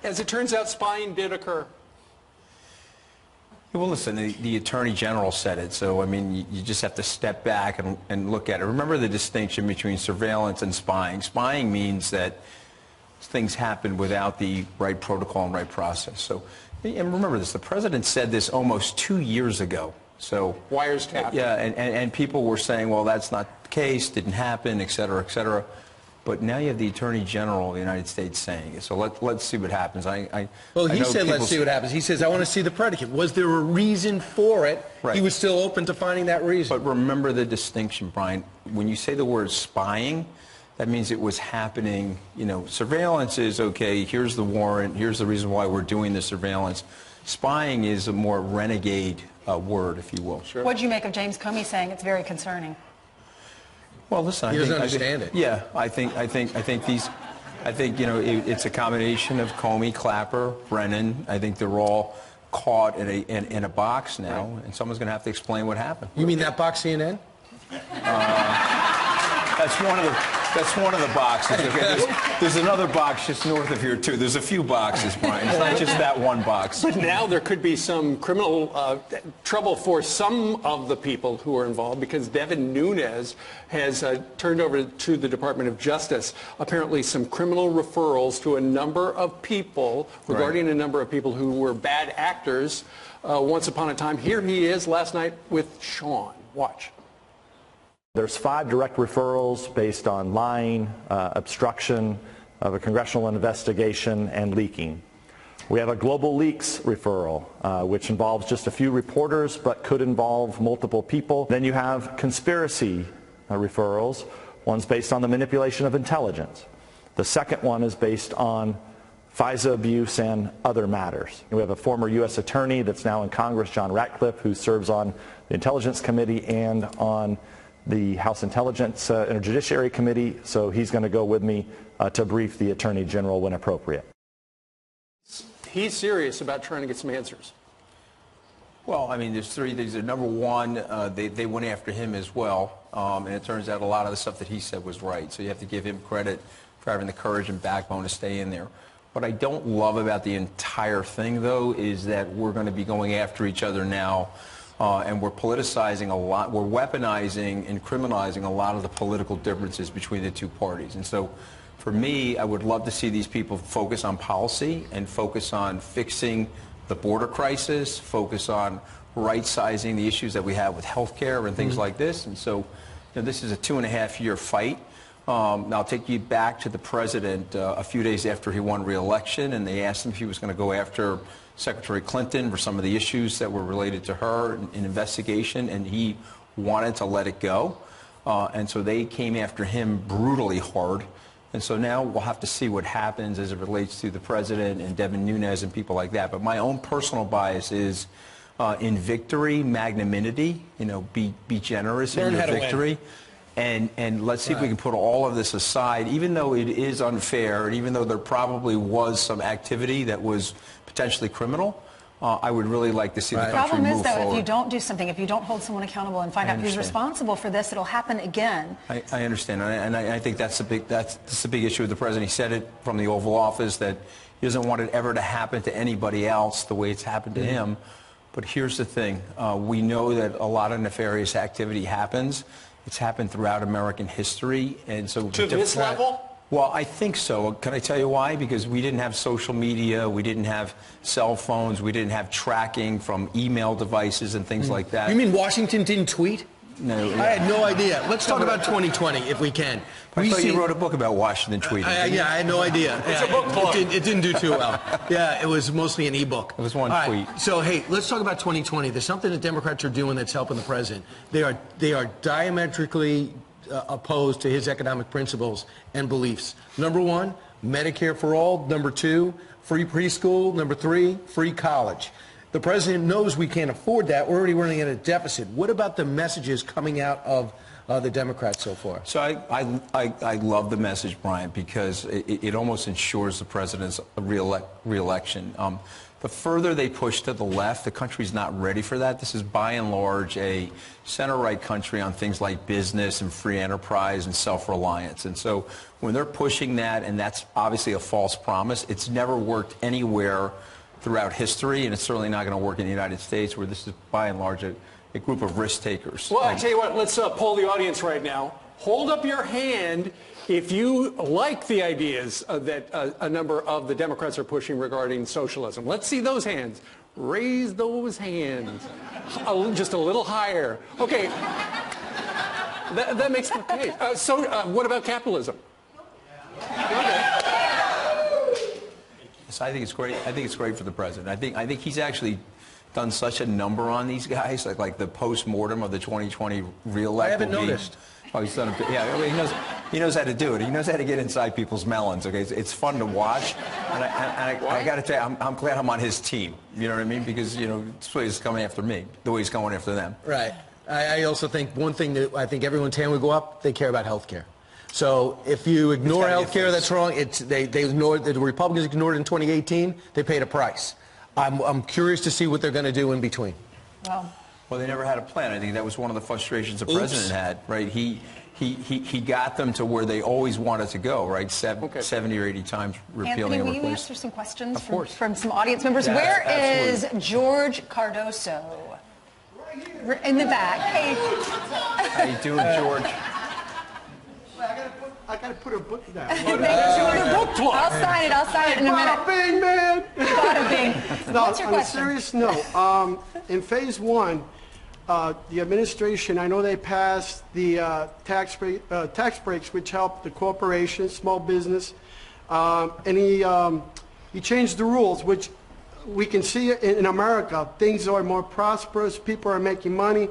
as it turns out, spying did occur. Well, listen, the Attorney General said it, so, I mean, you just have to step back and look at it. Remember the distinction between surveillance and spying. Spying means that things happen without the right protocol and right process. So, and remember this, the president said this almost 2 years ago. So wires tapped. Yeah, and people were saying, well, that's not the case, didn't happen, et cetera, et cetera. But now you have the Attorney General of the United States saying it. So let's see what happens. Well, he said, let's see what happens. He says, I want to see the predicate. Was there a reason for it? Right. He was still open to finding that reason. But remember the distinction, Brian. When you say the word spying, that means it was happening. You know, surveillance is, okay, here's the warrant, here's the reason why we're doing the surveillance. Spying is a more renegade word, if you will. Sure. What did you make of James Comey saying it's very concerning? Well, listen, he doesn't understand it. Yeah, I think you know, it's a combination of Comey, Clapper, Brennan. I think they're all caught in a box now, and someone's going to have to explain what happened. You mean that box, CNN? That's one of the boxes. Okay? There's another box just north of here too. There's a few boxes, Brian. It's not just that one box. But now there could be some criminal trouble for some of the people who are involved, because Devin Nunes has turned over to the Department of Justice apparently some criminal referrals to a number of people regarding a number of people who were bad actors once upon a time. Here he is last night with Sean. Watch. There's 5 direct referrals based on lying, obstruction of a congressional investigation, and leaking. We have a global leaks referral, which involves just a few reporters but could involve multiple people. Then you have conspiracy referrals. One's based on the manipulation of intelligence. The second one is based on FISA abuse and other matters. We have a former U.S. attorney that's now in Congress, John Ratcliffe, who serves on the Intelligence Committee and on the House Intelligence and Judiciary Committee, so he's going to go with me to brief the Attorney General when appropriate. He's serious about trying to get some answers. Well, I mean, there's 3 things. Number one, they went after him as well, and it turns out a lot of the stuff that he said was right. So you have to give him credit for having the courage and backbone to stay in there. What I don't love about the entire thing, though, is that we're going to be going after each other now. And we're politicizing a lot, we're weaponizing and criminalizing a lot of the political differences between the two parties. And so for me, I would love to see these people focus on policy and focus on fixing the border crisis, focus on right-sizing the issues that we have with health care and things like this. And so, you know, this is a 2.5-year fight. Now, I'll take you back to the president a few days after he won re-election, and they asked him if he was going to go after Secretary Clinton for some of the issues that were related to her in investigation, and he wanted to let it go. And so they came after him brutally hard. And so now we'll have to see what happens as it relates to the president and Devin Nunes and people like that. But my own personal bias is in victory, magnanimity, you know, be generous in your victory. And let's see if we can put all of this aside, even though it is unfair, and even though there probably was some activity that was potentially criminal, I would really like to see the country move forward. The problem is, though, if you don't do something, if you don't hold someone accountable and find out who's responsible for this, it'll happen again. I understand, and I think that's the big issue with the president. He said it from the Oval Office that he doesn't want it ever to happen to anybody else the way it's happened to him. But here's the thing. We know that a lot of nefarious activity happens. It's happened throughout American history. And so to this level? Well, I think so. Can I tell you why? Because we didn't have social media, we didn't have cell phones, we didn't have tracking from email devices and things like that. You mean Washington didn't tweet? No. I had no idea. Let's talk about 2020, if we can. I thought you wrote a book about Washington tweeting. Yeah, I had no idea. It's a book club. It didn't do too well. Yeah, it was mostly an e-book. It was one tweet. So, hey, let's talk about 2020. There's something that Democrats are doing that's helping the president. They are diametrically opposed to his economic principles and beliefs. Number 1, Medicare for all. Number 2, free preschool. Number 3, free college. The president knows we can't afford that. We're already running at a deficit. What about the messages coming out of the Democrats so far? So I love the message, Brian, because it almost ensures the president's re-election. The further they push to the left, the country's not ready for that. This is by and large a center-right country on things like business and free enterprise and self-reliance. And so when they're pushing that, and that's obviously a false promise, it's never worked anywhere throughout history, and it's certainly not going to work in the United States, where this is by and large a group of risk takers. Well, I tell you what, let's poll the audience right now. Hold up your hand if you like the ideas that a number of the Democrats are pushing regarding socialism. Let's see those hands. Raise those hands. Just a little higher. Okay. That makes okay. So what about capitalism? So I think it's great. I think it's great for the president. I think he's actually done such a number on these guys, like the post-mortem of the 2020 reelect. I haven't noticed. Oh, he's done a, yeah, I mean, he knows how to do it. He knows how to get inside people's melons, okay? It's fun to watch. And I got to tell you, I'm glad I'm on his team. You know what I mean? Because, you know, this way he's coming after me, the way he's going after them. Right. I also think one thing that I think everyone's hand would go up, they care about health care. So if you ignore health care, that's wrong. They ignored, the Republicans ignored it in 2018. They paid a price. I'm curious to see what they're going to do in between. Well, they never had a plan. I think that was one of the frustrations the president had, right? He got them to where they always wanted to go, right? 70 or 80 times repealing Anthony, and will you replacing. answer some questions from some audience members? Yeah, Where is absolutely. George Cardoso? In the back. Hey. How you doing, George? I gotta put a book down. I'll sign it in a minute. Bada bing, man. Bada bing. No, What's your on a question? serious note, in phase one, the administration, I know they passed the tax breaks, which help the corporations, small business, and he changed the rules, which we can see in America. Things are more prosperous, people are making money,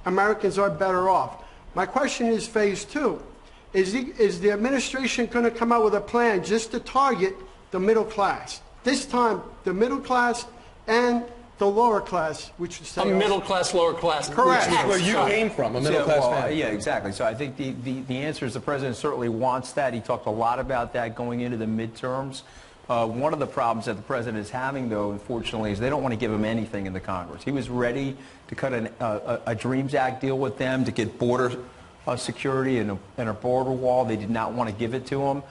Americans are better off. My question is phase two. Is the administration going to come out with a plan just to target the middle class? This time, the middle class and the lower class, which is a middle class, lower class. Correct. Which is where you came from, a middle class family. Yeah, exactly. So I think the answer is the president certainly wants that. He talked a lot about that going into the midterms. One of the problems that the president is having, though, unfortunately, is they don't want to give him anything in the Congress. He was ready to cut a Dreams Act deal with them to get border security and a border wall. They did not want to give it to him.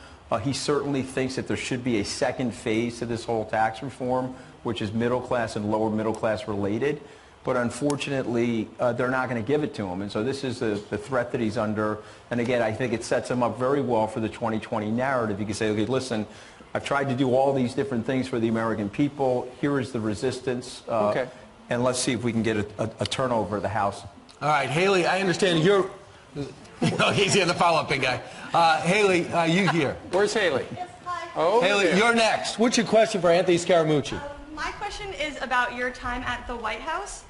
He certainly thinks that there should be a second phase to this whole tax reform, which is middle class and lower middle class related. But unfortunately, they're not going to give it to him. And so this is the threat that he's under. And again, I think it sets him up very well for the 2020 narrative. You can say, okay, listen, I've tried to do all these different things for the American people. Here is the resistance. And let's see if we can get a turnover of the House. All right, Haley, I understand you're... He's here, the follow-up big guy. Haley, you here? Where's Haley? Yes, hi. Oh, Haley, there. you're next. What's your question for Anthony Scaramucci? My question is about your time at the White House.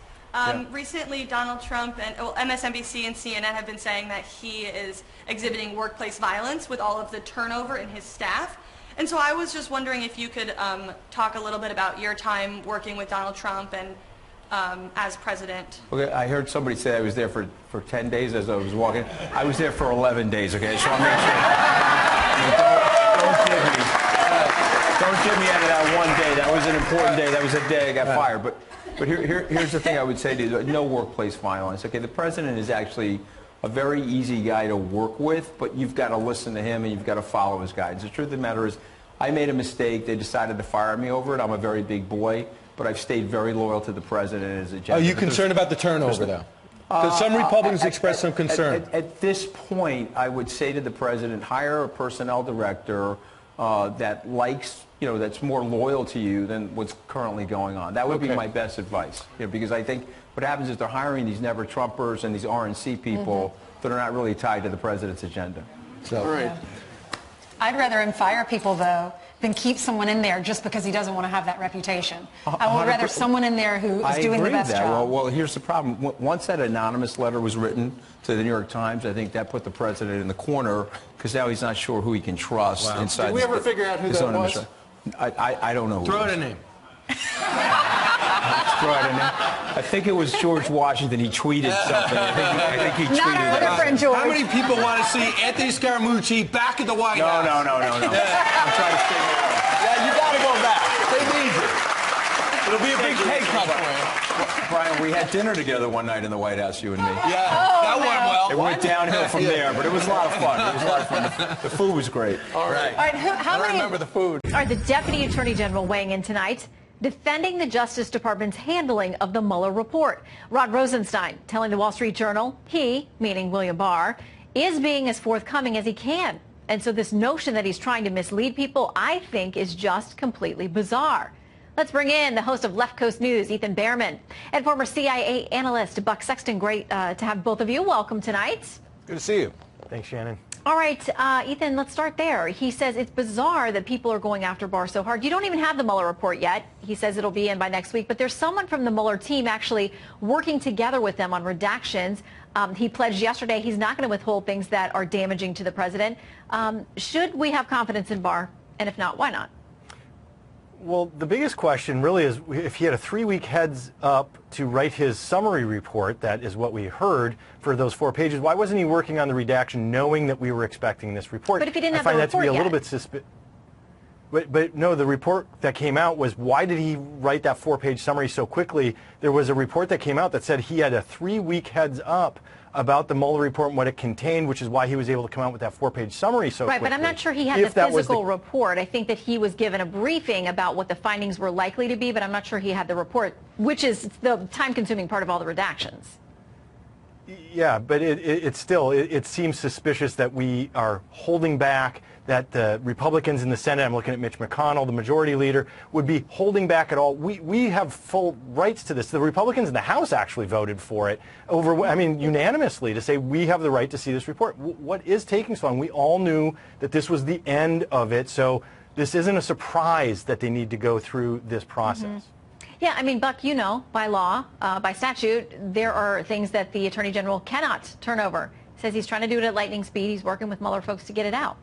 Recently, Donald Trump and MSNBC and CNN have been saying that he is exhibiting workplace violence with all of the turnover in his staff. And so I was just wondering if you could talk a little bit about your time working with Donald Trump and as president. Okay, I heard somebody say I was there for 10 days as I was walking. I was there for 11 days, okay? So I'll make sure. Don't give me out of that one day. That was an important day. That was a day I got fired. But here's the thing I would say to you. No workplace violence. Okay, the president is actually a very easy guy to work with, but you've got to listen to him and you've got to follow his guidance. The truth of the matter is, I made a mistake. They decided to fire me over it. I'm a very big boy, but I've stayed very loyal to the president and his agenda. Are you concerned about the turnover, though? Because some Republicans expressed some concern. At this point, I would say to the president, hire a personnel director that likes, that's more loyal to you than what's currently going on. That would be my best advice. Because I think what happens is they're hiring these never-Trumpers and these RNC people that are not really tied to the president's agenda. So. All right. I'd rather him fire people, though, than keep someone in there just because he doesn't want to have that reputation. I would rather someone in there who is doing the best job. Well, here's the problem. Once that anonymous letter was written to the New York Times, I think that put the president in the corner because now he's not sure who he can trust inside. Did we ever figure out who that was? I don't know. Throw out a name. Throw out a name. I think it was George Washington. He tweeted something. I think he tweeted Not our other that. friend George. How many people want to see Anthony Scaramucci back at the White House? No. I'm trying to stay away. Yeah, you got to go back. They need you. Brian, we had dinner together one night in the White House, you and me. Yeah, that went well. It went downhill from there, but it was a lot of fun. It was a lot of fun. The food was great. All right. All right, how many? Remember the food. All right, the Deputy Attorney General weighing in tonight, defending the Justice Department's handling of the Mueller report. Rod Rosenstein telling the Wall Street Journal he, meaning William Barr, is being as forthcoming as he can. And so this notion that he's trying to mislead people, I think, is just completely bizarre. Let's bring in the host of Left Coast News, Ethan Behrman, and former CIA analyst Buck Sexton. Great to have both of you. Welcome tonight. Good to see you. Thanks, Shannon. All right, Ethan, let's start there. He says it's bizarre that people are going after Barr so hard. You don't even have the Mueller report yet. He says it'll be in by next week, but there's someone from the Mueller team actually working together with them on redactions. He pledged yesterday he's not going to withhold things that are damaging to the president. Should we have confidence in Barr? And if not, why not? Well, the biggest question really is if he had a 3-week heads up to write his summary report, that is what we heard for those 4 pages, why wasn't he working on the redaction knowing that we were expecting this report? But if he didn't have I find the that to be a report little bit suspicious. But no, the report that came out was, why did he write that 4-page summary so quickly? There was a report that came out that said he had a 3-week heads up about the Mueller report and what it contained, which is why he was able to come out with that 4-page summary so quickly. Right, but I'm not sure he had the physical report. I think that he was given a briefing about what the findings were likely to be, but I'm not sure he had the report, which is the time-consuming part of all the redactions. Yeah, but it seems suspicious that we are holding back, that the Republicans in the Senate, I'm looking at Mitch McConnell, the majority leader, would be holding back at all. We have full rights to this. The Republicans in the House actually voted for it unanimously, to say we have the right to see this report. What is taking so long? We all knew that this was the end of it, so this isn't a surprise that they need to go through this process. Mm-hmm. Yeah, I mean, Buck, you know, by law, by statute, there are things that the Attorney General cannot turn over. Says he's trying to do it at lightning speed. He's working with Mueller folks to get it out.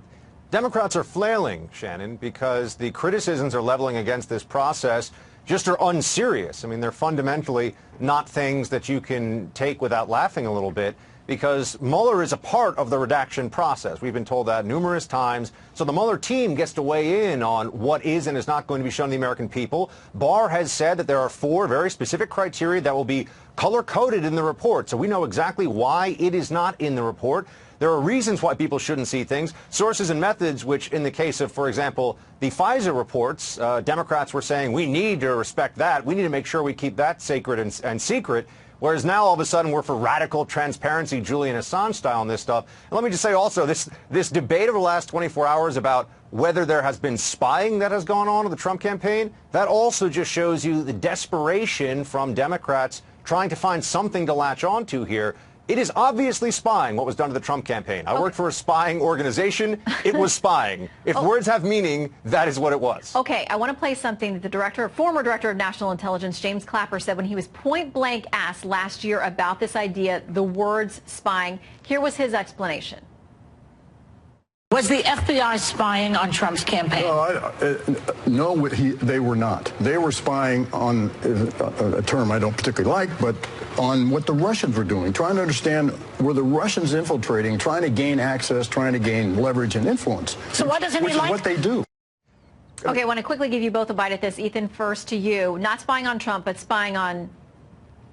Democrats are flailing, Shannon, because the criticisms are leveling against this process just are unserious. I mean, they're fundamentally not things that you can take without laughing a little bit, because Mueller is a part of the redaction process. We've been told that numerous times. So the Mueller team gets to weigh in on what is and is not going to be shown to the American people. Barr has said that there are 4 very specific criteria that will be color-coded in the report. So we know exactly why it is not in the report. There are reasons why people shouldn't see things, sources and methods, which in the case of, for example, the FISA reports, Democrats were saying we need to respect that. We need to make sure we keep that sacred and secret. Whereas now all of a sudden we're for radical transparency, Julian Assange style on this stuff. And let me just say also, this debate over the last 24 hours about whether there has been spying that has gone on in the Trump campaign, that also just shows you the desperation from Democrats trying to find something to latch onto here. It is obviously spying what was done to the Trump campaign. I worked for a spying organization. It was spying. If words have meaning, that is what it was. Okay, I want to play something that the former director of national intelligence, James Clapper, said when he was point blank asked last year about this idea, the words spying. Here was his explanation. Was the FBI spying on Trump's campaign? No, they were not. They were spying on a term I don't particularly like, but on what the Russians were doing, trying to understand, were the Russians infiltrating, trying to gain access, trying to gain leverage and influence. So why doesn't he like? Which is what they do. Okay, I want to quickly give you both a bite at this. Ethan, first to you. Not spying on Trump, but spying on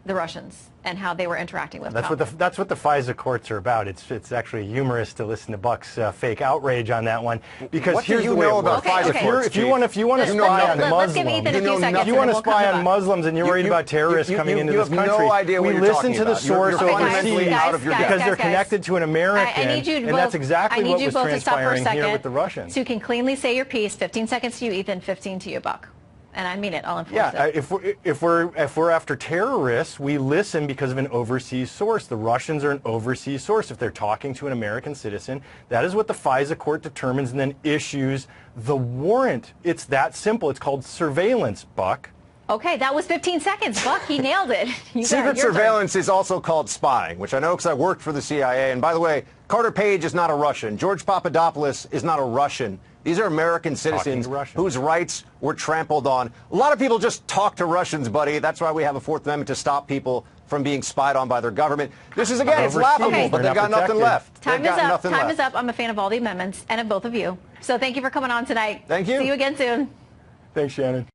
the Russians and how they were interacting with Trump. That's what the FISA courts are about. It's actually humorous to listen to Buck's fake outrage on that one, because what here's do you the way know it works. about FISA courts, If you want to spy on Muslims, if you want to spy on Muslims and you're worried about terrorists coming into this country, no idea what we you're listen talking to the about. source You're overseas fundamentally out of your depth. because they're connected to an American, and that's exactly what was transpiring here with the Russians. So you can cleanly say your piece. 15 seconds to you, Ethan. 15 to you, Buck. And I mean it. I'll enforce it. If we're after terrorists, we listen because of an overseas source. The Russians are an overseas source. If they're talking to an American citizen, that is what the FISA court determines and then issues the warrant. It's that simple. It's called surveillance, Buck. Okay, that was 15 seconds. Buck, he nailed it. Secret surveillance is also called spying, which I know because I worked for the CIA. And by the way, Carter Page is not a Russian. George Papadopoulos is not a Russian. These are American citizens whose rights were trampled on. A lot of people just talk to Russians, buddy. That's why we have a Fourth Amendment to stop people from being spied on by their government. This is, again, it's laughable, but they've got nothing left. Time is up. I'm a fan of all the amendments and of both of you. So thank you for coming on tonight. Thank you. See you again soon. Thanks, Shannon.